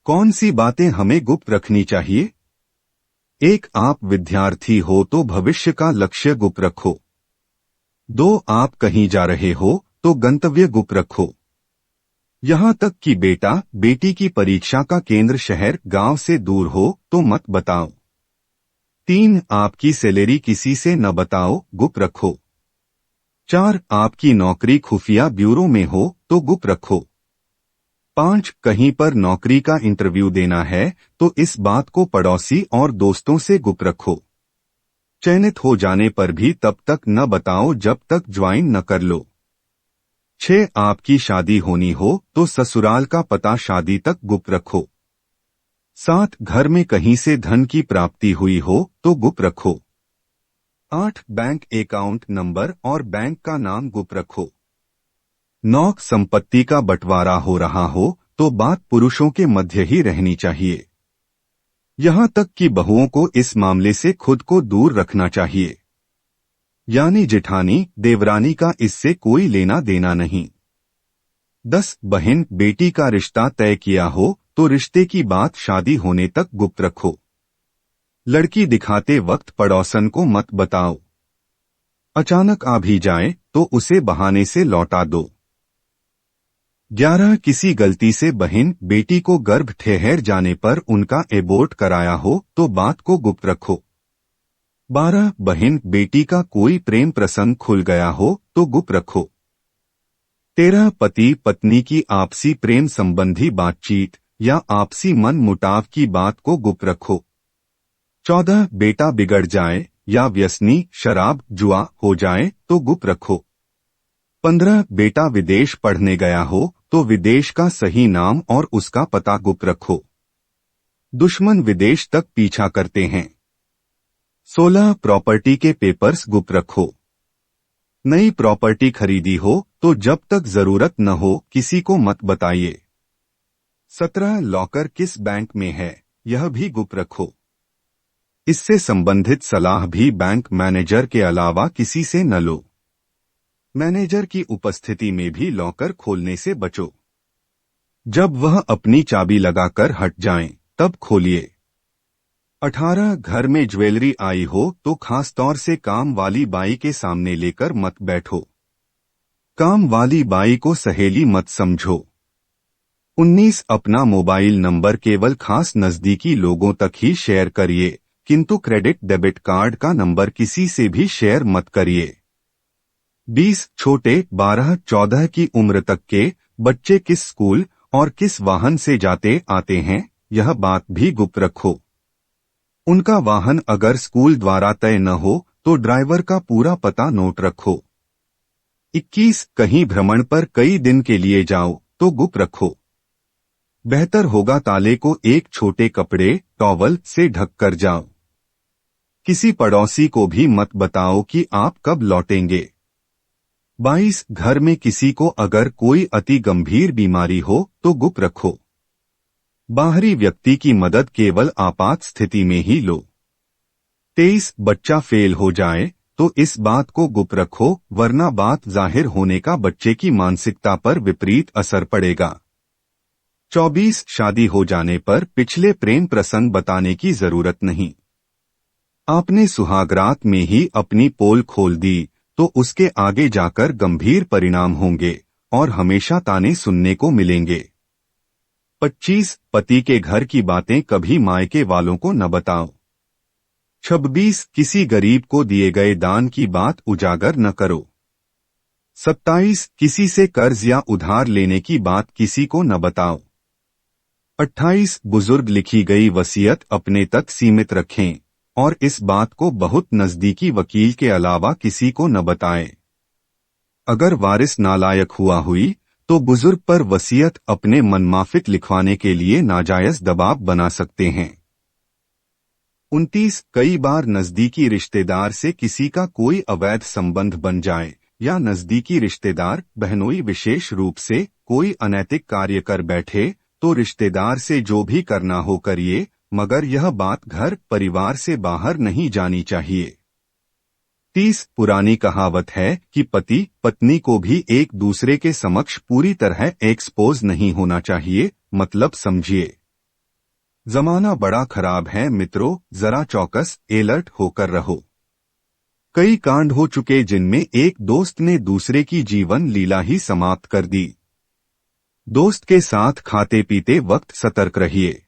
कौन सी बातें हमें गुप्त रखनी चाहिए? 1. आप विद्यार्थी हो तो भविष्य का लक्ष्य गुप्त रखो। 2. आप कहीं जा रहे हो तो गंतव्य गुप्त रखो। यहां तक कि बेटा बेटी की परीक्षा का केंद्र शहर गांव से दूर हो तो मत बताओ। 3. आपकी सैलरी किसी से न बताओ, गुप्त रखो। 4. आपकी नौकरी खुफिया ब्यूरो में हो तो गुप्त रखो। 5. कहीं पर नौकरी का इंटरव्यू देना है तो इस बात को पड़ोसी और दोस्तों से गुप्त रखो। चयनित हो जाने पर भी तब तक न बताओ जब तक ज्वाइन न कर लो। 6. आपकी शादी होनी हो तो ससुराल का पता शादी तक गुप्त रखो। 7. घर में कहीं से धन की प्राप्ति हुई हो तो गुप्त रखो। 8. बैंक अकाउंट नंबर और बैंक का नाम गुप्त रखो। 9. संपत्ति का बंटवारा हो रहा हो तो बात पुरुषों के मध्य ही रहनी चाहिए। यहां तक कि बहुओं को इस मामले से खुद को दूर रखना चाहिए। यानी जेठानी देवरानी का इससे कोई लेना देना नहीं। 10. बहन बेटी का रिश्ता तय किया हो तो रिश्ते की बात शादी होने तक गुप्त रखो। लड़की दिखाते वक्त पड़ोसन को मत बताओ। अचानक आ भी जाए तो उसे बहाने से लौटा दो। 11. किसी गलती से बहन बेटी को गर्भ ठहर जाने पर उनका एबोर्ट कराया हो तो बात को गुप्त रखो। 12. बहन बेटी का कोई प्रेम प्रसंग खुल गया हो तो गुप्त रखो। 13. पति पत्नी की आपसी प्रेम संबंधी बातचीत या आपसी मन मुटाव की बात को गुप्त रखो। 14. बेटा बिगड़ जाए या व्यसनी शराब जुआ हो जाए तो गुप्त रखो। 15. बेटा विदेश पढ़ने गया हो तो विदेश का सही नाम और उसका पता गुप्त रखो। दुश्मन विदेश तक पीछा करते हैं। 16. प्रॉपर्टी के पेपर्स गुप्त रखो। नई प्रॉपर्टी खरीदी हो तो जब तक जरूरत न हो किसी को मत बताइए। 17. लॉकर किस बैंक में है यह भी गुप्त रखो। इससे संबंधित सलाह भी बैंक मैनेजर के अलावा किसी से न लो। मैनेजर की उपस्थिति में भी लॉकर खोलने से बचो। जब वह अपनी चाबी लगाकर हट जाएं, तब खोलिए। 18. घर में ज्वेलरी आई हो तो खास तौर से काम वाली बाई के सामने लेकर मत बैठो। काम वाली बाई को सहेली मत समझो। 19. अपना मोबाइल नंबर केवल खास नजदीकी लोगों तक ही शेयर करिए, किंतु क्रेडिट डेबिट कार्ड का नंबर किसी से भी शेयर मत करिए। 20. छोटे 12-14 की उम्र तक के बच्चे किस स्कूल और किस वाहन से जाते आते हैं यह बात भी गुप्त रखो। उनका वाहन अगर स्कूल द्वारा तय न हो तो ड्राइवर का पूरा पता नोट रखो। 21. कहीं भ्रमण पर कई दिन के लिए जाओ तो गुप्त रखो। बेहतर होगा ताले को एक छोटे कपड़े टॉवल से ढक कर जाओ। किसी पड़ोसी को भी मत बताओ कि आप कब लौटेंगे। 22. घर में किसी को अगर कोई अति गंभीर बीमारी हो तो गुप्त रखो। बाहरी व्यक्ति की मदद केवल आपात स्थिति में ही लो। 23. बच्चा फेल हो जाए तो इस बात को गुप्त रखो, वरना बात जाहिर होने का बच्चे की मानसिकता पर विपरीत असर पड़ेगा। 24. शादी हो जाने पर पिछले प्रेम प्रसंग बताने की जरूरत नहीं। आपने सुहागरात में ही अपनी पोल खोल दी तो उसके आगे जाकर गंभीर परिणाम होंगे और हमेशा ताने सुनने को मिलेंगे। 25. पति के घर की बातें कभी मायके वालों को न बताओ। 26. किसी गरीब को दिए गए दान की बात उजागर न करो। 27. किसी से कर्ज या उधार लेने की बात किसी को न बताओ। 28. बुजुर्ग लिखी गई वसीयत अपने तक सीमित रखें और इस बात को बहुत नजदीकी वकील के अलावा किसी को न बताएं। अगर वारिस नालायक हुआ हुई तो बुजुर्ग पर वसीयत अपने मनमाफिक लिखवाने के लिए नाजायज दबाव बना सकते हैं। 29. कई बार नजदीकी रिश्तेदार से किसी का कोई अवैध संबंध बन जाए या नजदीकी रिश्तेदार बहनोई विशेष रूप से कोई अनैतिक कार्य कर बैठे तो रिश्तेदार से जो भी करना हो करिए, मगर यह बात घर परिवार से बाहर नहीं जानी चाहिए। 30. पुरानी कहावत है कि पति पत्नी को भी एक दूसरे के समक्ष पूरी तरह एक्सपोज नहीं होना चाहिए, मतलब समझिए। जमाना बड़ा खराब है मित्रों, जरा चौकस एलर्ट होकर रहो। कई कांड हो चुके जिनमें एक दोस्त ने दूसरे की जीवन लीला ही समाप्त कर दी। दोस्त के साथ खाते पीते वक्त सतर्क रहिए।